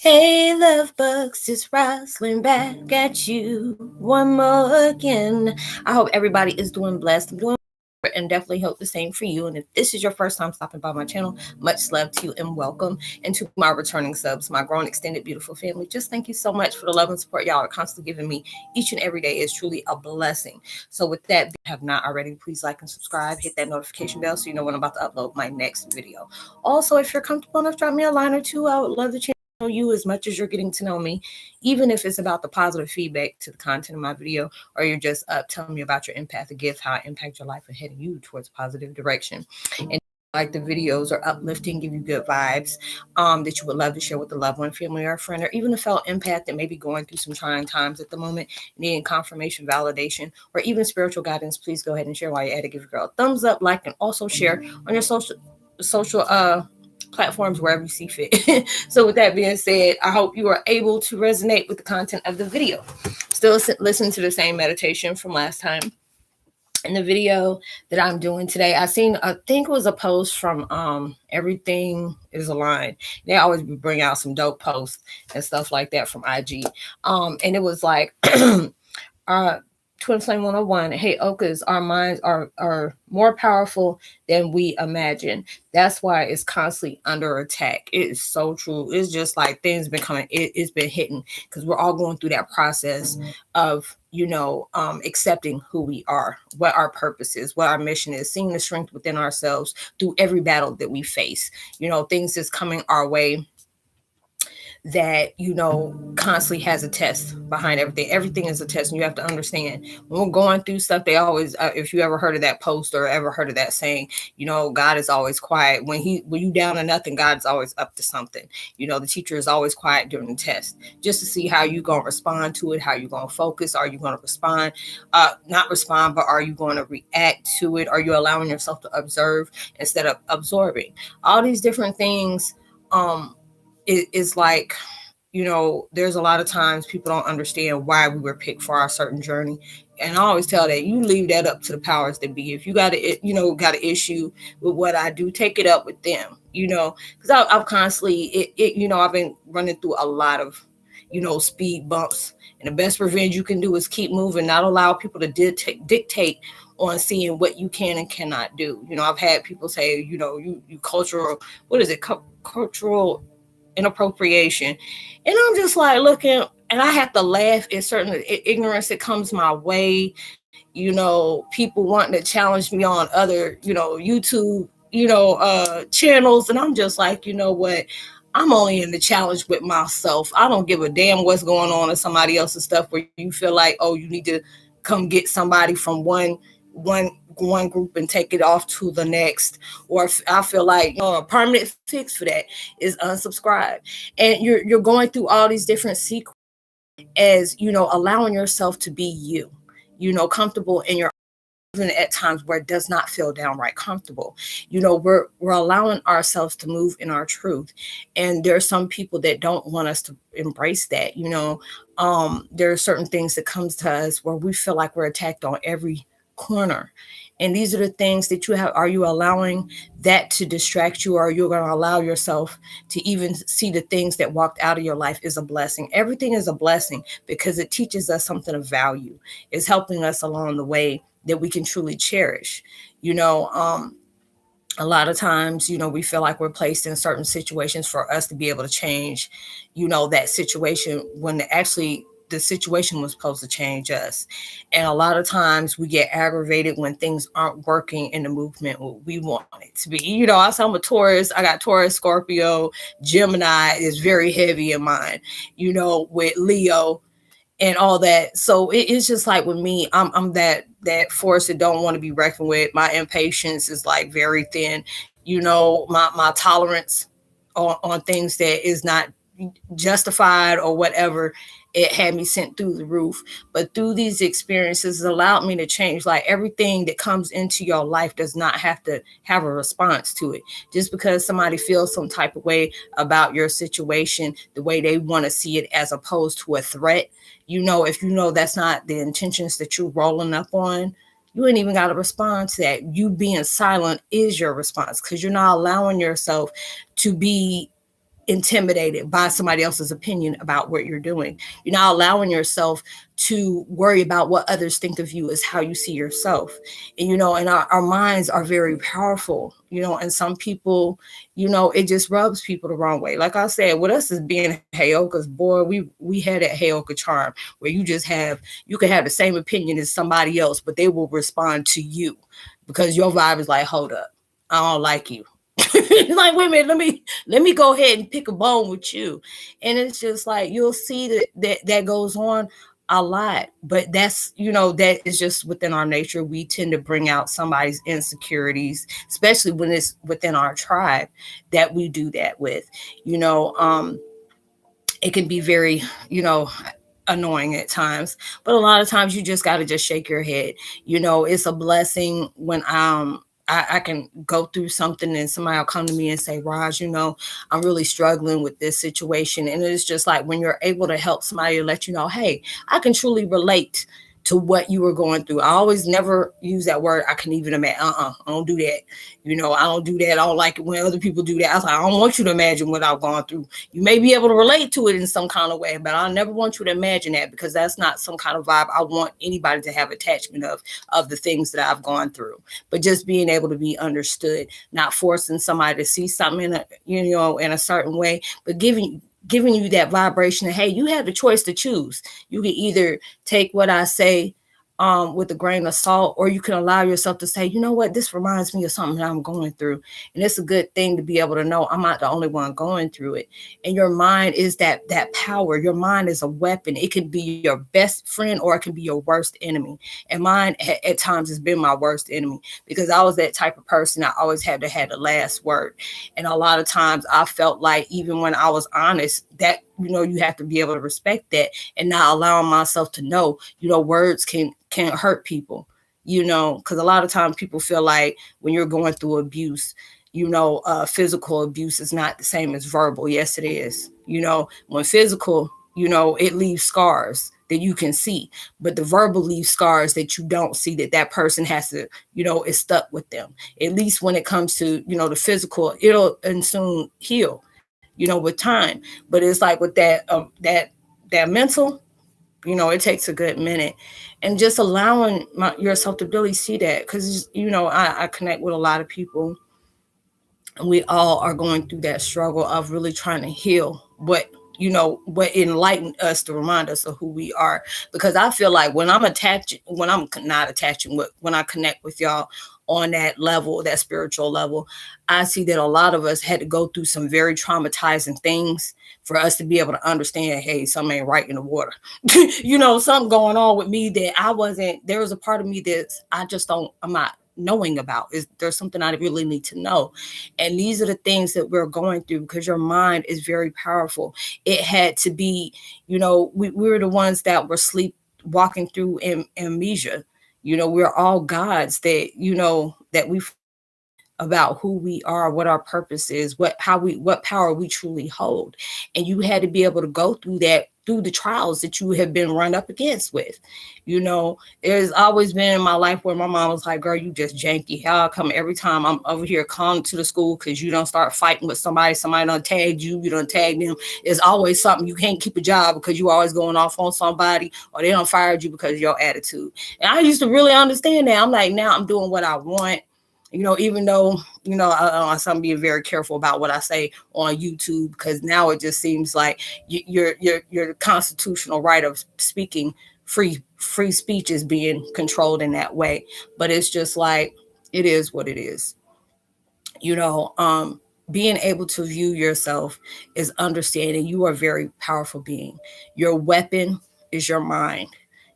Hey, love bugs, it's Roslynn back at you one more again. I hope everybody is doing blessed. I'm doing and definitely hope the same for you. And if this is your first time stopping by my channel, much love to you and welcome. And to my returning subs, my growing, extended, beautiful family, just thank you so much for the love and support y'all are constantly giving me each and every day. Is truly a blessing. So with that, if you have not already, please like and subscribe, hit that notification bell so you know when I'm about to upload my next video. Also, if you're comfortable enough, drop me a line or two. I would love to know you as much as you're getting to know me, even if it's about the positive feedback to the content of my video, or you're just up telling me about your empathic gift, how I impact your life and heading you towards a positive direction. And like the videos are uplifting, give you good vibes, that you would love to share with a loved one, family, or a friend, or even a fellow empath that may be going through some trying times at the moment, needing confirmation, validation, or even spiritual guidance, please go ahead and share while you're at it. Give your girl a thumbs up, like, and also share on your social platforms wherever you see fit. So with that being said, I hope you are able to resonate with the content of the video. Still listen to the same meditation from last time. In the video that I'm doing today, I think it was a post from Everything is Aligned. They always bring out some dope posts and stuff like that from IG. And it was like Twin Flame 101, Heyokas, our minds are more powerful than we imagine. That's why it's constantly under attack. It is so true. It's just like things been coming, it's been hitting because we're all going through that process of, accepting who we are, what our purpose is, what our mission is, seeing the strength within ourselves through every battle that we face. Things that's coming our way that constantly has a test behind everything is a test, and you have to understand when we're going through stuff. They always if you ever heard of that post or ever heard of that saying, God is always quiet when you down to nothing. God's always up to something. The teacher is always quiet during the test, just to see how you gonna respond to it, how you gonna focus. Are you gonna respond, not respond, but are you going to react to it? Are you allowing yourself to observe instead of absorbing? All these different things is like, there's a lot of times people don't understand why we were picked for our certain journey. And I always tell that you leave that up to the powers that be. If you got got an issue with what I do, take it up with them, because I've constantly, I've been running through a lot of, speed bumps. And the best revenge you can do is keep moving, not allow people to dictate on seeing what you can and cannot do. I've had people say, you cultural, what is it? Cultural inappropriation. And I'm just like looking, and I have to laugh at certain ignorance that comes my way. People wanting to challenge me on other, YouTube, channels. And I'm just like, you know what? I'm only in the challenge with myself. I don't give a damn what's going on in somebody else's stuff where you feel like, oh, you need to come get somebody from one group and take it off to the next. Or I feel like a permanent fix for that is unsubscribe. And you're going through all these different sequences as allowing yourself to be you, comfortable in your, even at times where it does not feel downright comfortable. We're allowing ourselves to move in our truth. And there are some people that don't want us to embrace that. There are certain things that comes to us where we feel like we're attacked on every corner. And these are the things that you have. Are you allowing that to distract you, or are you going to allow yourself to even see the things that walked out of your life is a blessing? Everything is a blessing because it teaches us something of value. It's helping us along the way that we can truly cherish. A lot of times, we feel like we're placed in certain situations for us to be able to change, that situation, when actually the situation was supposed to change us. And a lot of times we get aggravated when things aren't working in the movement what we want it to be. I'm a Taurus. I got Taurus, Scorpio, Gemini is very heavy in mine, with Leo and all that. So it's just like with me, I'm that force that don't want to be reckoned with. My impatience is like very thin. My tolerance on things that is not justified or whatever, it had me sent through the roof. But through these experiences, it allowed me to change. Like everything that comes into your life does not have to have a response to it. Just because somebody feels some type of way about your situation, the way they want to see it as opposed to a threat, if that's not the intentions that you're rolling up on, you ain't even got to respond to that. You being silent is your response, because you're not allowing yourself to be intimidated by somebody else's opinion about what you're doing. You're not allowing yourself to worry about what others think of you as how you see yourself. And and our minds are very powerful, and some people, it just rubs people the wrong way. Like I said, with us as being Heyokas, boy, we had that Heyoka charm where you can have the same opinion as somebody else, but they will respond to you because your vibe is like, hold up, I don't like you. Like, wait a minute, let me go ahead and pick a bone with you. And it's just like you'll see that goes on a lot. But that's that is just within our nature. We tend to bring out somebody's insecurities, especially when it's within our tribe that we do that with. you know um it can be very annoying at times, but a lot of times you just got to just shake your head. It's a blessing when I can go through something and somebody will come to me and say, Raj, I'm really struggling with this situation. And it's just like when you're able to help somebody to let you know, hey, I can truly relate to what you were going through. I always never use that word. I can even imagine. I don't do that. I don't do that. I don't like it when other people do that. I was like, I don't want you to imagine what I've gone through. You may be able to relate to it in some kind of way, but I never want you to imagine that, because that's not some kind of vibe I want anybody to have attachment of the things that I've gone through. But just being able to be understood, not forcing somebody to see something in a certain way, but giving you that vibration of, hey, you have the choice to choose. You can either take what I say with a grain of salt, or you can allow yourself to say, you know what, this reminds me of something that I'm going through. And it's a good thing to be able to know I'm not the only one going through it. And your mind is that power. Your mind is a weapon. It can be your best friend or it can be your worst enemy. And mine at times has been my worst enemy, because I was that type of person. I always had to have the last word. And a lot of times I felt like, even when I was honest, that you have to be able to respect that, and not allowing myself to know words can hurt people, because a lot of times people feel like when you're going through abuse, physical abuse is not the same as verbal. Yes, it is. When physical, it leaves scars that you can see, but the verbal leaves scars that you don't see, that person has to, is stuck with them. At least when it comes to, the physical, it'll and soon heal, with time. But it's like with that mental, it takes a good minute. And just allowing yourself to really see that, because I connect with a lot of people, and we all are going through that struggle of really trying to heal what enlightened us to remind us of who we are. Because I feel like when I'm not attaching with, when I connect with y'all on that level, that spiritual level, I see that a lot of us had to go through some very traumatizing things for us to be able to understand, hey, something ain't right in the water. Something going on with me that there was a part of me that I'm not knowing about. There's something I really need to know. And these are the things that we're going through, because your mind is very powerful. It had to be, we were the ones that were walking through amnesia. We're all gods that we about who we are, what our purpose is, what power we truly hold. And you had to be able to go through that, through the trials that you have been run up against with. There's always been in my life where my mom was like, girl, you just janky. How come every time I'm over here calling to the school because you don't start fighting with somebody done tagged you done tagged them. It's always something. You can't keep a job because you always going off on somebody, or they done fired you because of your attitude. And I used to really understand that. I'm like, now I'm doing what I want. Even though, I'm being very careful about what I say on YouTube, because now it just seems like your constitutional right of speaking, free speech is being controlled in that way. But it's just like, it is what it is. Being able to view yourself is understanding you are a very powerful being. Your weapon is your mind.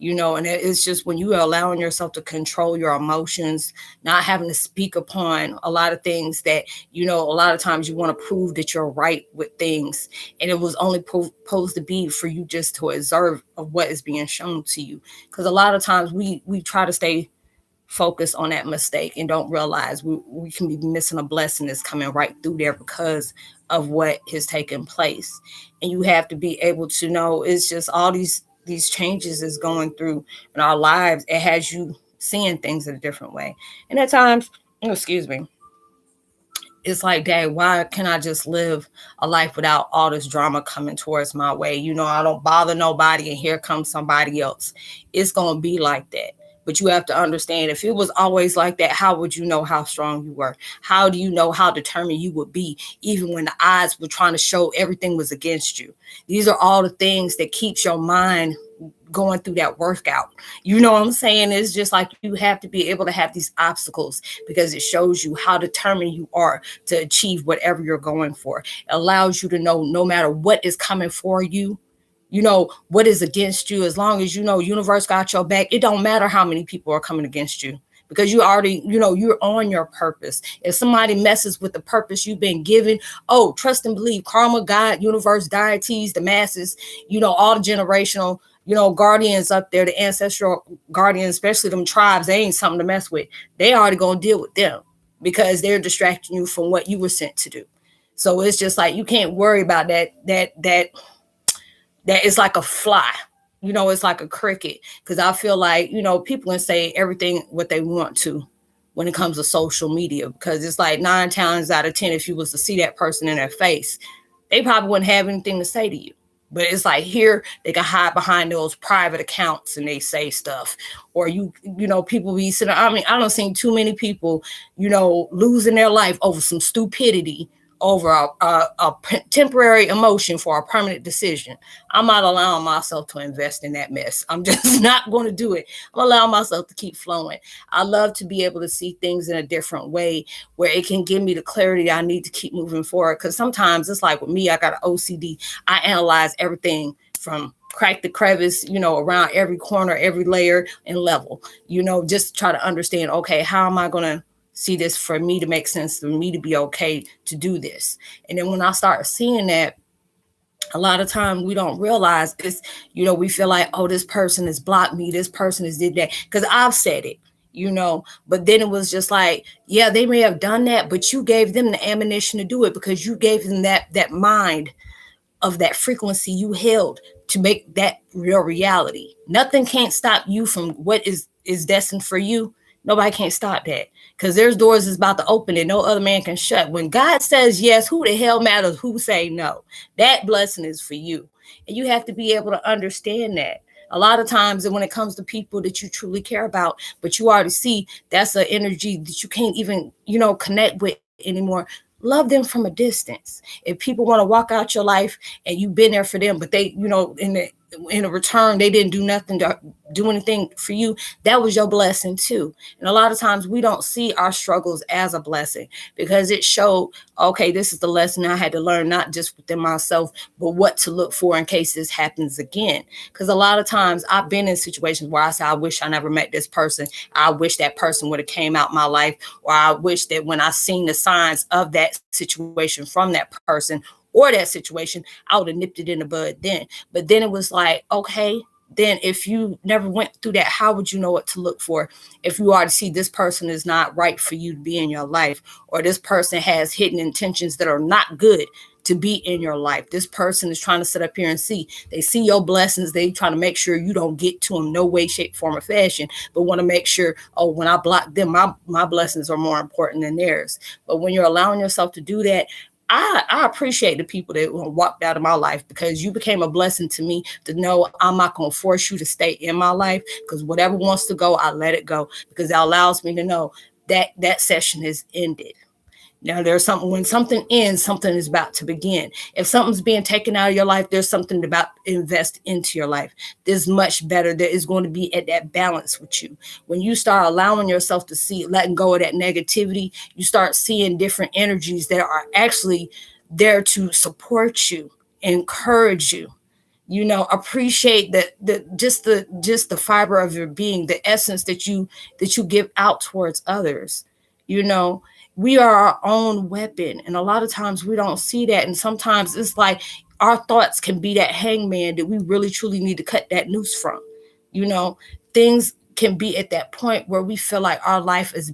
And it's just when you are allowing yourself to control your emotions, not having to speak upon a lot of things that, a lot of times you want to prove that you're right with things. And it was only supposed to be for you just to observe of what is being shown to you. Because a lot of times we try to stay focus on that mistake and don't realize we can be missing a blessing that's coming right through there because of what has taken place. And you have to be able to know, it's just all these changes is going through in our lives. It has you seeing things in a different way. And at times, excuse me, it's like, dang, why can I just live a life without all this drama coming towards my way? I don't bother nobody, and here comes somebody else. It's going to be like that. But you have to understand, if it was always like that, how would you know how strong you were? How do you know how determined you would be, even when the odds were trying to show everything was against you? These are all the things that keeps your mind going through that workout. You know what I'm saying? It's just like you have to be able to have these obstacles, because it shows you how determined you are to achieve whatever you're going for. It allows you to know no matter what is coming for you, what is against you, as long as universe got your back. It don't matter how many people are coming against you, because you already, you're on your purpose. If somebody messes with the purpose you've been given, oh, trust and believe, karma, God, universe, deities, the masses, all the generational, guardians up there, the ancestral guardians, especially them tribes, they ain't something to mess with. They already gonna deal with them, because they're distracting you from what you were sent to do. So it's just like, you can't worry about that is like a fly. It's like a cricket. Because I feel like, people can say everything what they want to when it comes to social media, because it's like 9 times out of 10, if you was to see that person in their face, they probably wouldn't have anything to say to you. But it's like, here they can hide behind those private accounts and they say stuff. Or people be sitting. I mean, I don't see too many people, losing their life over some stupidity, over a temporary emotion for a permanent decision. I'm not allowing myself to invest in that mess. I'm just not going to do it. I'm allowing myself to keep flowing. I love to be able to see things in a different way, where it can give me the clarity I need to keep moving forward. Because sometimes it's like, with me, I got an OCD. I analyze everything from crack the crevice, around every corner, every layer and level, just try to understand, okay, how am I going to see this for me to make sense, for me to be okay to do this? And then when I start seeing that, a lot of time we don't realize it's, we feel like, oh, this person has blocked me, this person has did that, because I've said it, but then it was just like, yeah, they may have done that, but you gave them the ammunition to do it, because you gave them that mind of that frequency you held to make that real reality. Nothing can't stop you from what is destined for you. Nobody can't stop that, because there's doors is about to open and no other man can shut. When God says yes, who the hell matters who say no? That blessing is for you. And you have to be able to understand that. A lot of times, when it comes to people that you truly care about, but you already see that's an energy that you can't even, connect with anymore, love them from a distance. If people want to walk out your life and you've been there for them, but they, in a return, they didn't do nothing to do anything for you, that was your blessing too. And a lot of times we don't see our struggles as a blessing, because it showed, okay, this is the lesson I had to learn, not just within myself, but what to look for in case this happens again. Because a lot of times I've been in situations where I say, I wish I never met this person. I wish that person would have came out my life. Or I wish that when I seen the signs of that situation from that person or that situation, I would have nipped it in the bud then. But then it was like, okay, then if you never went through that, how would you know what to look for? If you are to see this person is not right for you to be in your life, or this person has hidden intentions that are not good to be in your life. This person is trying to sit up here and they see your blessings. They trying to make sure you don't get to them no way, shape, form, or fashion, but want to make sure, oh, when I block them, my blessings are more important than theirs. But when you're allowing yourself to do that, I appreciate the people that walked out of my life, because you became a blessing to me to know I'm not going to force you to stay in my life, because whatever wants to go, I let it go, because that allows me to know that that session is ended. Now, there's something, when something ends, something is about to begin. If something's being taken out of your life, there's something about invest into your life. There's much better. There is going to be at that balance with you. When you start allowing yourself to see, letting go of that negativity, you start seeing different energies that are actually there to support you, encourage you, appreciate the fiber of your being, the essence that you give out towards others. We are our own weapon, and a lot of times we don't see that. And sometimes it's like our thoughts can be that hangman that we really truly need to cut that noose from. Things can be at that point where we feel like our life is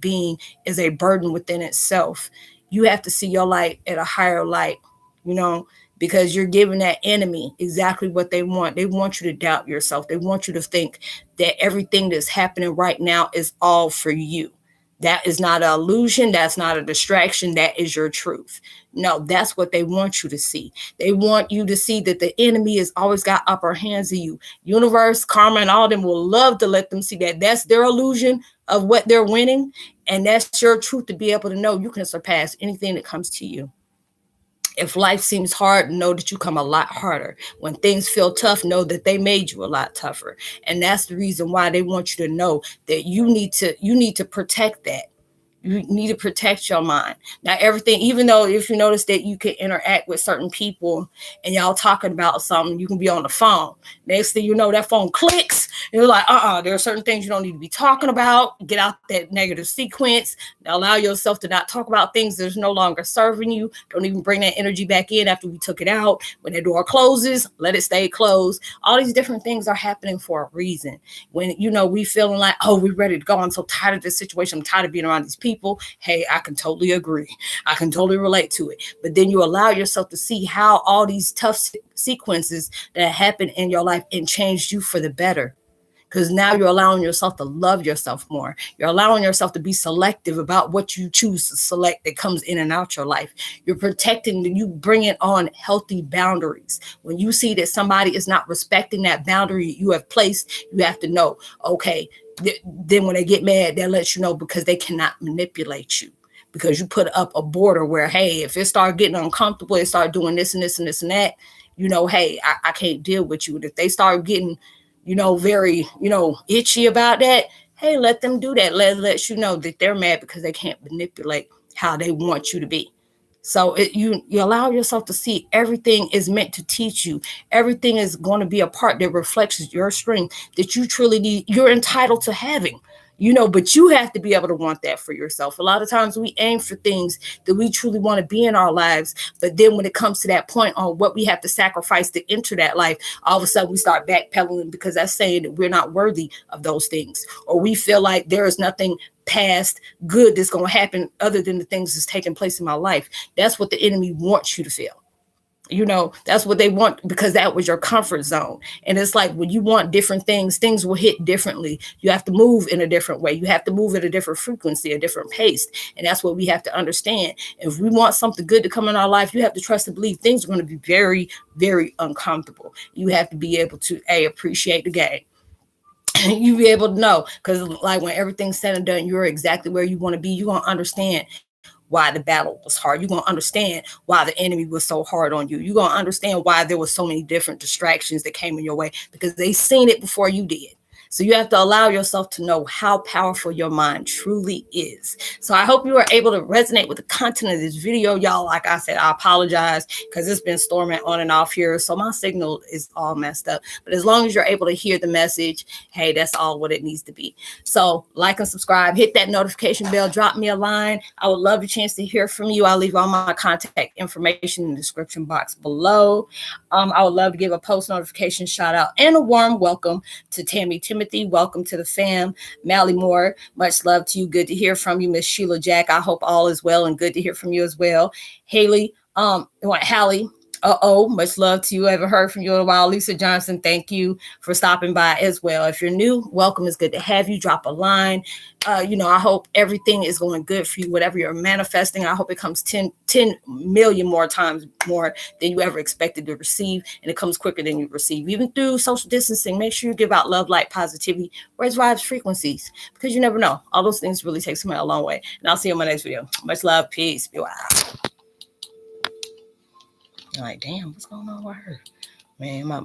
a burden within itself. You have to see your light at a higher light, because you're giving that enemy exactly what they want. They want you to doubt yourself. They want you to think that everything that's happening right now is all for you. That is not an illusion. That's not a distraction. That is your truth. No, that's what they want you to see. They want you to see that the enemy has always got upper hands of you. Universe, karma, and all of them will love to let them see that. That's their illusion of what they're winning. And that's your truth to be able to know you can surpass anything that comes to you. If life seems hard, know that you come a lot harder. When things feel tough, know that they made you a lot tougher. And that's the reason why they want you to know that you need to protect that. You need to protect your mind. Now, everything, even though if you notice that you can interact with certain people and y'all talking about something, you can be on the phone. Next thing you know, that phone clicks. And you're like, there are certain things you don't need to be talking about. Get out that negative sequence. Allow yourself to not talk about things that's no longer serving you. Don't even bring that energy back in after we took it out. When the door closes, let it stay closed. All these different things are happening for a reason. When, we feeling like, we're ready to go. I'm so tired of this situation. I'm tired of being around these people. Hey, I can totally agree. I can totally relate to it. But then you allow yourself to see how all these tough sequences that happen in your life and changed you for the better. Because now you're allowing yourself to love yourself more. You're allowing yourself to be selective about what you choose to select that comes in and out your life. You're protecting, you bring it on healthy boundaries. When you see that somebody is not respecting that boundary you have placed, you have to know, okay, then when they get mad, that lets you know because they cannot manipulate you. Because you put up a border where, hey, if it start getting uncomfortable, it start doing this and this and this and that, hey, I can't deal with you. And if they start getting very, itchy about that, hey, let them do that. Let you know that they're mad because they can't manipulate how they want you to be. So you allow yourself to see everything is meant to teach you. Everything is going to be a part that reflects your strength that you truly need. You're entitled to having. But you have to be able to want that for yourself. A lot of times we aim for things that we truly want to be in our lives. But then when it comes to that point on what we have to sacrifice to enter that life, all of a sudden we start backpedaling because that's saying that we're not worthy of those things. Or we feel like there is nothing past good that's going to happen other than the things that's taking place in my life. That's what the enemy wants you to feel. That's what they want because that was your comfort zone. And it's like when you want different things will hit differently. You have to move in a different way. You have to move at a different frequency, a different pace. And that's what we have to understand. If we want something good to come in our life, you have to trust and believe things are going to be very, very uncomfortable. You have to be able to appreciate the game. You be able to know, because like when everything's said and done, you're exactly where you want to be. You're going to understand why the battle was hard. You're going to understand why the enemy was so hard on you. You're going to understand why there were so many different distractions that came in your way because they seen it before you did. So you have to allow yourself to know how powerful your mind truly is. So I hope you are able to resonate with the content of this video, y'all. Like I said, I apologize because it's been storming on and off here. So my signal is all messed up. But as long as you're able to hear the message, hey, that's all what it needs to be. So like and subscribe, hit that notification bell, drop me a line. I would love a chance to hear from you. I'll leave all my contact information in the description box below. I would love to give a post notification shout out and a warm welcome to Timothy. Welcome to the fam. Mally Moore, much love to you. Good to hear from you. Miss Sheila Jack, I hope all is well and good to hear from you as well. Haley, Hallie, much love to you. I haven't heard from you in a while. Lisa Johnson, thank you for stopping by as well. If you're new, welcome. It's good to have you. Drop a line. I hope everything is going good for you. Whatever you're manifesting, I hope it comes 10 million more times more than you ever expected to receive. And it comes quicker than you receive. Even through social distancing, make sure you give out love, light, positivity, raise vibes, frequencies, because you never know. All those things really take somebody a long way. And I'll see you in my next video. Much love. Peace. Be wild. Like, damn, what's going on with her? Man, my